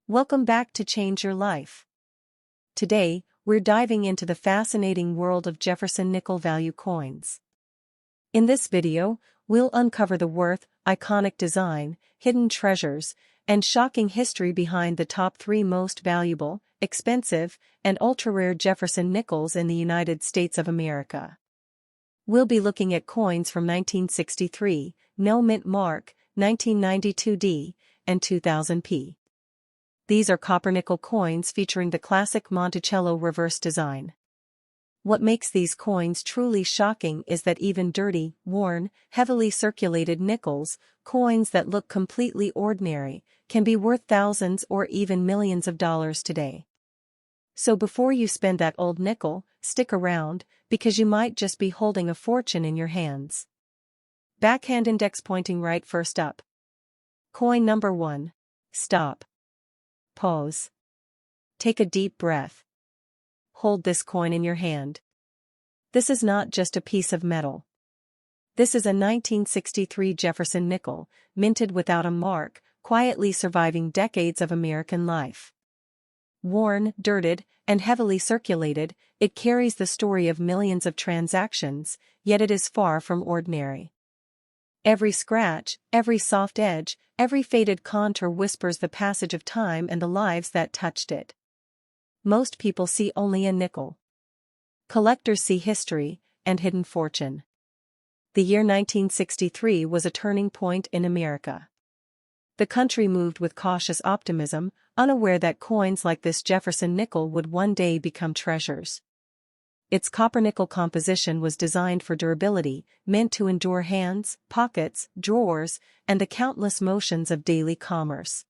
Welcome back to Change Your Life. Today, we're diving into the fascinating world of Jefferson nickel value coins. In this video, we'll uncover the worth, iconic design, hidden treasures, and shocking history behind the top 3 most valuable, expensive, and ultra-rare Jefferson nickels in the United States of America. We'll be looking at coins from 1963, no mint mark, 1992D, and 2000p. These are copper nickel coins featuring the classic Monticello reverse design. What makes these coins truly shocking is that even dirty, worn, heavily circulated nickels, coins that look completely ordinary, can be worth thousands or even millions of dollars today. So before you spend that old nickel, stick around, because you might just be holding a fortune in your hands. Backhand index pointing right first up. Coin number 1. Stop. Pause. Take a deep breath. Hold this coin in your hand. This is not just a piece of metal. This is a 1963 Jefferson nickel, minted without a mark, quietly surviving decades of American life. Worn, dirted, and heavily circulated, it carries the story of millions of transactions, yet it is far from ordinary. Every scratch, every soft edge, every faded contour whispers the passage of time and the lives that touched it. Most people see only a nickel. Collectors see history and hidden fortune. The year 1963 was a turning point in America. The country moved with cautious optimism, unaware that coins like this Jefferson nickel would one day become treasures. Its copper-nickel composition was designed for durability, meant to endure hands, pockets, drawers, and the countless motions of daily commerce.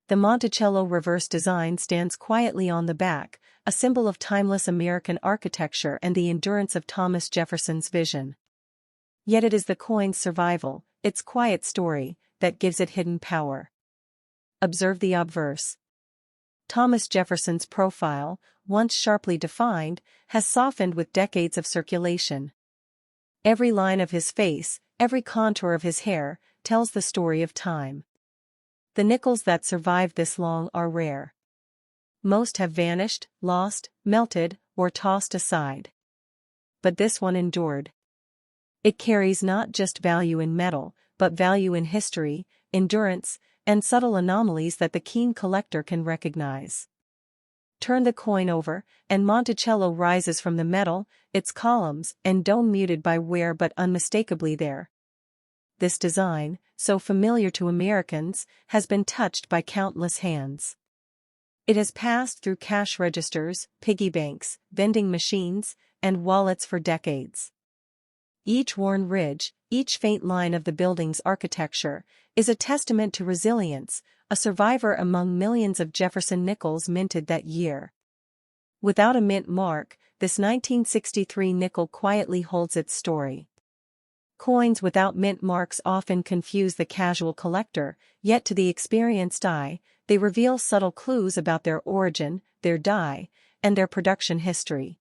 The Monticello reverse design stands quietly on the back, a symbol of timeless American architecture and the endurance of Thomas Jefferson's vision. Yet it is the coin's survival, its quiet story, that gives it hidden power. Observe the obverse. Thomas Jefferson's profile, once sharply defined, has softened with decades of circulation. Every line of his face, every contour of his hair, tells the story of time. The nickels that survive this long are rare. Most have vanished, lost, melted, or tossed aside. But this one endured. It carries not just value in metal, but value in history, endurance, and subtle anomalies that the keen collector can recognize. Turn the coin over, and Monticello rises from the metal, its columns and dome muted by wear but unmistakably there. This design, so familiar to Americans, has been touched by countless hands. It has passed through cash registers, piggy banks, vending machines, and wallets for decades. Each worn ridge, each faint line of the building's architecture, is a testament to resilience, a survivor among millions of Jefferson nickels minted that year. Without a mint mark, this 1963 nickel quietly holds its story. Coins without mint marks often confuse the casual collector, yet to the experienced eye, they reveal subtle clues about their origin, their dye, and their production history.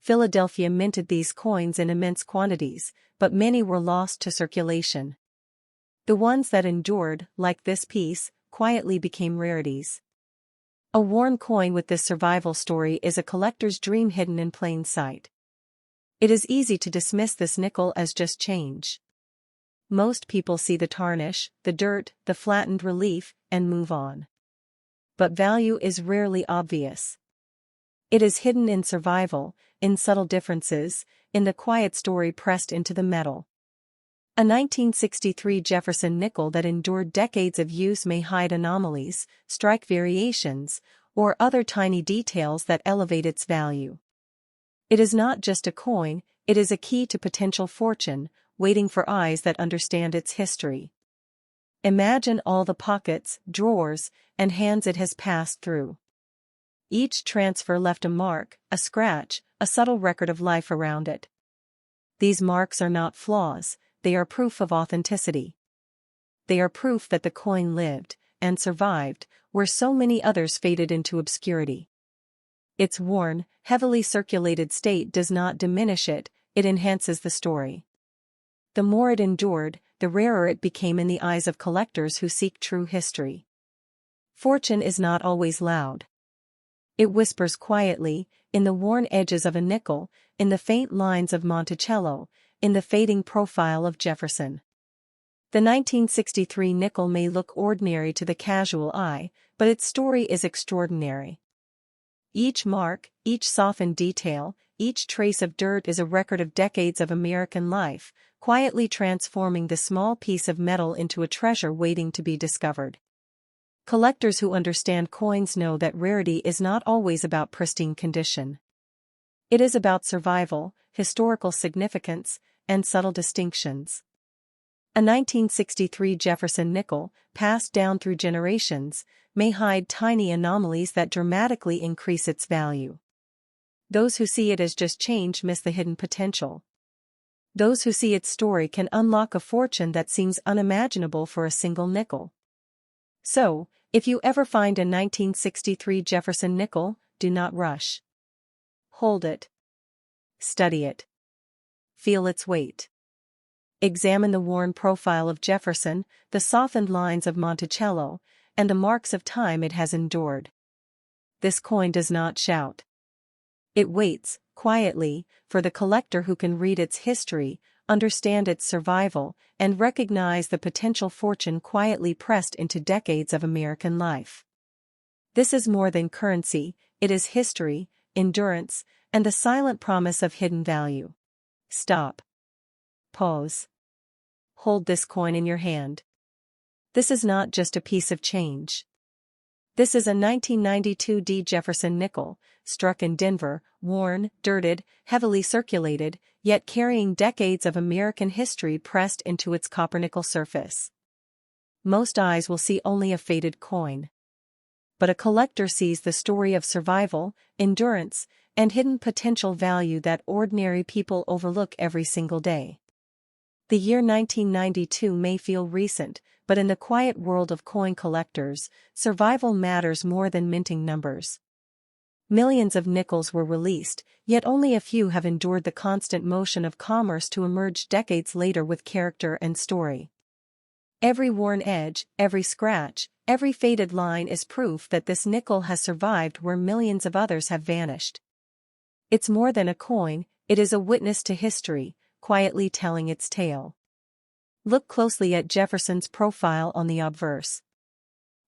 Philadelphia minted these coins in immense quantities, but many were lost to circulation. The ones that endured, like this piece, quietly became rarities. A worn coin with this survival story is a collector's dream hidden in plain sight. It is easy to dismiss this nickel as just change. Most people see the tarnish, the dirt, the flattened relief, and move on. But value is rarely obvious. It is hidden in survival, in subtle differences, in the quiet story pressed into the metal. A 1963 Jefferson nickel that endured decades of use may hide anomalies, strike variations, or other tiny details that elevate its value. It is not just a coin, it is a key to potential fortune, waiting for eyes that understand its history. Imagine all the pockets, drawers, and hands it has passed through. Each transfer left a mark, a scratch, a subtle record of life around it. These marks are not flaws, they are proof of authenticity. They are proof that the coin lived, and survived, where so many others faded into obscurity. Its worn, heavily circulated state does not diminish it, it enhances the story. The more it endured, the rarer it became in the eyes of collectors who seek true history. fortune is not always loud. It whispers quietly, in the worn edges of a nickel, in the faint lines of Monticello, in the fading profile of Jefferson. The 1963 nickel may look ordinary to the casual eye, but its story is extraordinary. Each mark, each softened detail, each trace of dirt is a record of decades of American life, quietly transforming the small piece of metal into a treasure waiting to be discovered. Collectors who understand coins know that rarity is not always about pristine condition. It is about survival, historical significance, and subtle distinctions. A 1963 Jefferson nickel, passed down through generations, may hide tiny anomalies that dramatically increase its value. Those who see it as just change miss the hidden potential. Those who see its story can unlock a fortune that seems unimaginable for a single nickel. So, if you ever find a 1963 Jefferson nickel, do not rush. Hold it. Study it. Feel its weight. Examine the worn profile of Jefferson, the softened lines of Monticello, and the marks of time it has endured. This coin does not shout. It waits, quietly, for the collector who can read its history, understand its survival, and recognize the potential fortune quietly pressed into decades of American life. This is more than currency, it is history, endurance, and the silent promise of hidden value. Stop. Pause. Hold this coin in your hand. This is not just a piece of change. This is a 1992 D. Jefferson nickel, struck in Denver, worn, dirted, heavily circulated, yet carrying decades of American history pressed into its copper-nickel surface. Most eyes will see only a faded coin. But a collector sees the story of survival, endurance, and hidden potential value that ordinary people overlook every single day. The year 1992 may feel recent, but in the quiet world of coin collectors, survival matters more than minting numbers. Millions of nickels were released, yet only a few have endured the constant motion of commerce to emerge decades later with character and story. Every worn edge, every scratch, every faded line is proof that this nickel has survived where millions of others have vanished. It's more than a coin, it is a witness to history, quietly telling its tale. Look closely at Jefferson's profile on the obverse.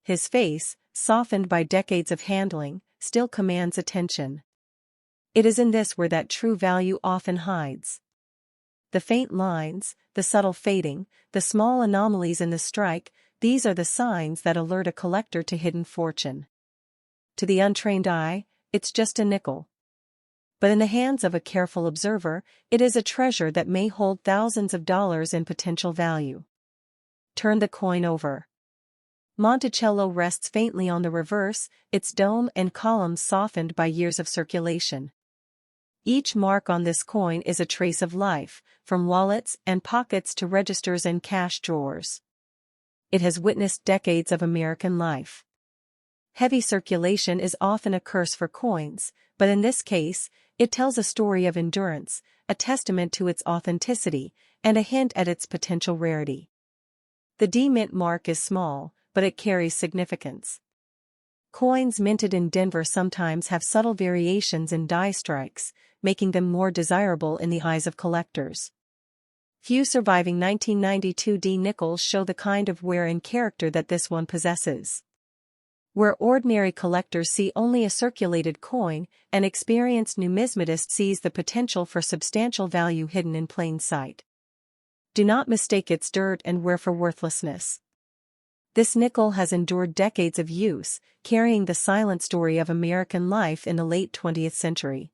His face, softened by decades of handling, still commands attention. It is in this where that true value often hides. The faint lines, the subtle fading, the small anomalies in the strike, these are the signs that alert a collector to hidden fortune. To the untrained eye, it's just a nickel. But in the hands of a careful observer, it is a treasure that may hold thousands of dollars in potential value. Turn the coin over. Monticello rests faintly on the reverse, its dome and columns softened by years of circulation. Each mark on this coin is a trace of life, from wallets and pockets to registers and cash drawers. It has witnessed decades of American life. Heavy circulation is often a curse for coins, but in this case, it tells a story of endurance, a testament to its authenticity, and a hint at its potential rarity. The D-mint mark is small, but it carries significance. Coins minted in Denver sometimes have subtle variations in die strikes, making them more desirable in the eyes of collectors. Few surviving 1992 D nickels show the kind of wear and character that this one possesses. Where ordinary collectors see only a circulated coin, an experienced numismatist sees the potential for substantial value hidden in plain sight. Do not mistake its dirt and wear for worthlessness. This nickel has endured decades of use, carrying the silent story of American life in the late 20th century.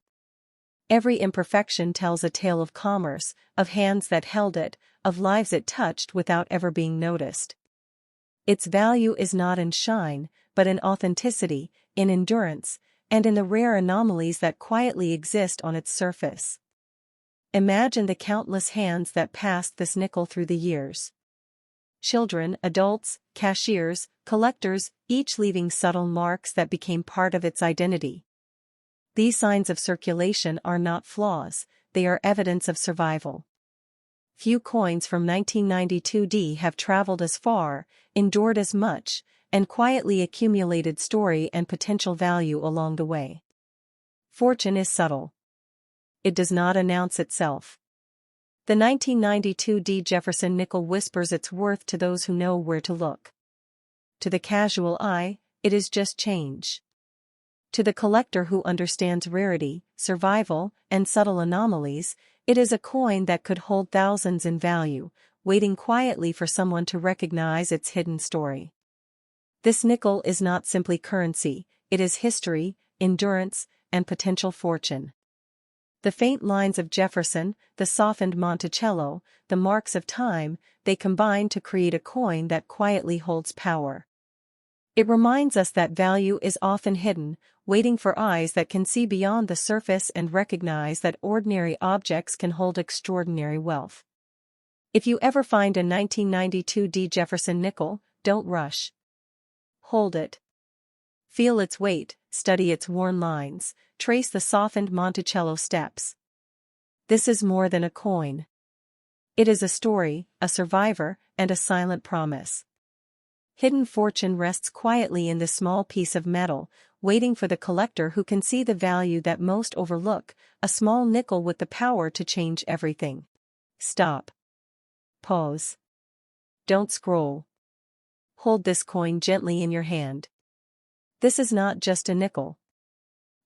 Every imperfection tells a tale of commerce, of hands that held it, of lives it touched without ever being noticed. Its value is not in shine, but in authenticity, in endurance, and in the rare anomalies that quietly exist on its surface. Imagine the countless hands that passed this nickel through the years. Children, adults, cashiers, collectors, each leaving subtle marks that became part of its identity. These signs of circulation are not flaws, they are evidence of survival. Few coins from 1992 D have traveled as far, endured as much, and quietly accumulated story and potential value along the way. Fortune is subtle. It does not announce itself. The 1992 Jefferson nickel whispers its worth to those who know where to look. To the casual eye, it is just change. To the collector who understands rarity, survival, and subtle anomalies, it is a coin that could hold thousands in value, waiting quietly for someone to recognize its hidden story. This nickel is not simply currency, it is history, endurance, and potential fortune. The faint lines of Jefferson, the softened Monticello, the marks of time, they combine to create a coin that quietly holds power. It reminds us that value is often hidden, waiting for eyes that can see beyond the surface and recognize that ordinary objects can hold extraordinary wealth. If you ever find a 1992 Jefferson nickel, don't rush. Hold it. Feel its weight, study its worn lines, trace the softened Monticello steps. This is more than a coin. It is a story, a survivor, and a silent promise. Hidden fortune rests quietly in this small piece of metal, waiting for the collector who can see the value that most overlook, a small nickel with the power to change everything. Stop. Pause. Don't scroll. Hold this coin gently in your hand. This is not just a nickel.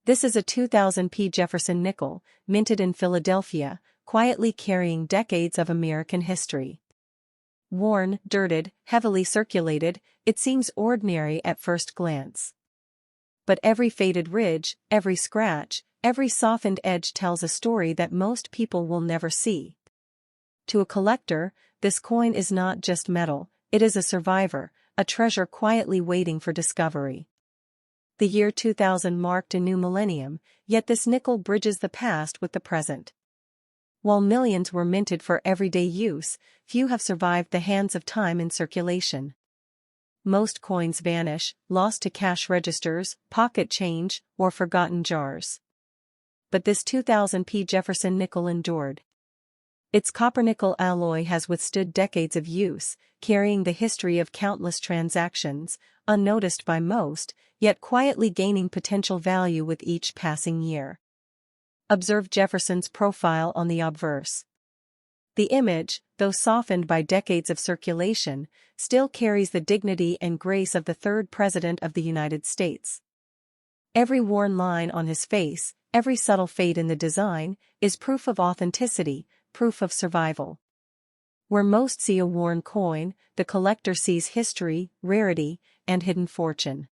This is a 2000p Jefferson nickel, minted in Philadelphia, quietly carrying decades of American history. Worn, dirted, heavily circulated, it seems ordinary at first glance. But every faded ridge, every scratch, every softened edge tells a story that most people will never see. To a collector, this coin is not just metal, it is a survivor, a treasure quietly waiting for discovery. The year 2000 marked a new millennium, yet this nickel bridges the past with the present. While millions were minted for everyday use, few have survived the hands of time in circulation. Most coins vanish, lost to cash registers, pocket change, or forgotten jars. But this 2000p Jefferson nickel endured. Its copper-nickel alloy has withstood decades of use, carrying the history of countless transactions, unnoticed by most, yet quietly gaining potential value with each passing year. Observe Jefferson's profile on the obverse. The image, though softened by decades of circulation, still carries the dignity and grace of the third President of the United States. Every worn line on his face, every subtle fade in the design, is proof of authenticity, proof of survival. Where most see a worn coin, the collector sees history, rarity, and hidden fortune.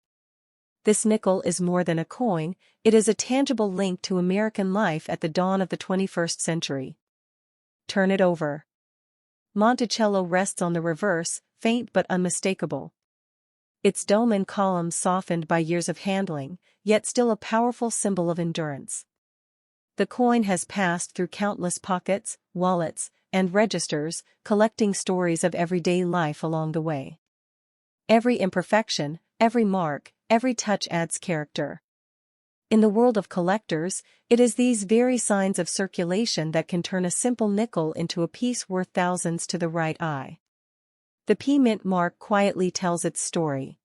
This nickel is more than a coin, it is a tangible link to American life at the dawn of the 21st century. Turn it over. Monticello rests on the reverse, faint but unmistakable. Its dome and columns softened by years of handling, yet still a powerful symbol of endurance. The coin has passed through countless pockets, wallets, and registers, collecting stories of everyday life along the way. Every imperfection, every mark, every touch adds character. In the world of collectors, it is these very signs of circulation that can turn a simple nickel into a piece worth thousands to the right eye. The P Mint mark quietly tells its story.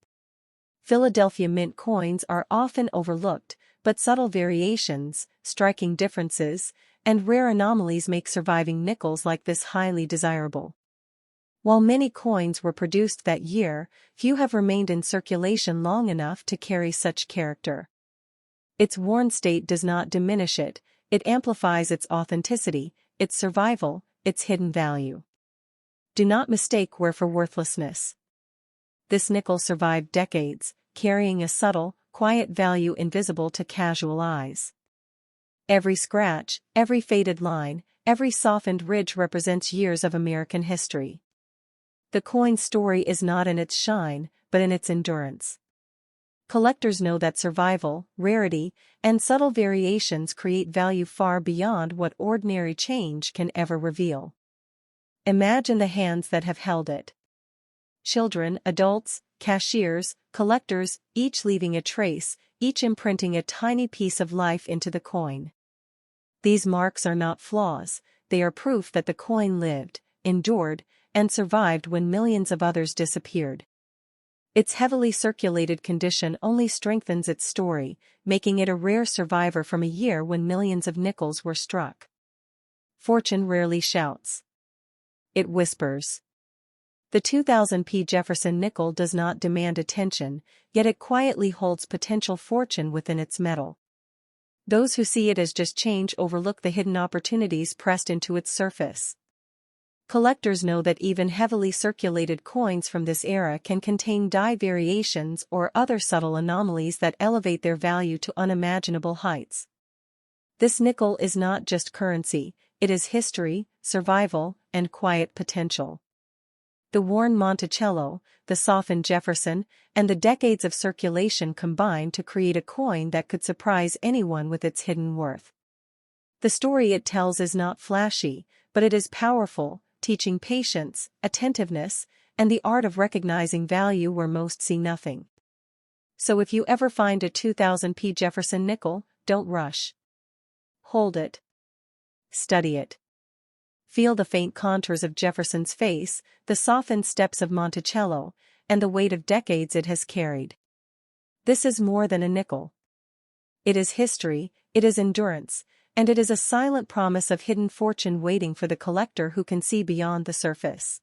Philadelphia Mint coins are often overlooked, but subtle variations, striking differences, and rare anomalies make surviving nickels like this highly desirable. While many coins were produced that year, few have remained in circulation long enough to carry such character. Its worn state does not diminish it, it amplifies its authenticity, its survival, its hidden value. Do not mistake wear for worthlessness. This nickel survived decades, carrying a subtle, quiet value invisible to casual eyes. Every scratch, every faded line, every softened ridge represents years of American history. The coin's story is not in its shine, but in its endurance. Collectors know that survival, rarity, and subtle variations create value far beyond what ordinary change can ever reveal. Imagine the hands that have held it. Children, adults, cashiers, collectors, each leaving a trace, each imprinting a tiny piece of life into the coin. These marks are not flaws, they are proof that the coin lived, endured, and survived when millions of others disappeared. Its heavily circulated condition only strengthens its story, making it a rare survivor from a year when millions of nickels were struck. Fortune rarely shouts. It whispers. The 2000p Jefferson nickel does not demand attention, yet it quietly holds potential fortune within its metal. Those who see it as just change overlook the hidden opportunities pressed into its surface. Collectors know that even heavily circulated coins from this era can contain die variations or other subtle anomalies that elevate their value to unimaginable heights. This nickel is not just currency, it is history, survival, and quiet potential. The worn Monticello, the softened Jefferson, and the decades of circulation combine to create a coin that could surprise anyone with its hidden worth. The story it tells is not flashy, but it is powerful, teaching patience, attentiveness, and the art of recognizing value where most see nothing. So if you ever find a 2000p Jefferson nickel, don't rush. Hold it. Study it. Feel the faint contours of Jefferson's face, the softened steps of Monticello, and the weight of decades it has carried. This is more than a nickel. It is history, it is endurance, and it is a silent promise of hidden fortune waiting for the collector who can see beyond the surface.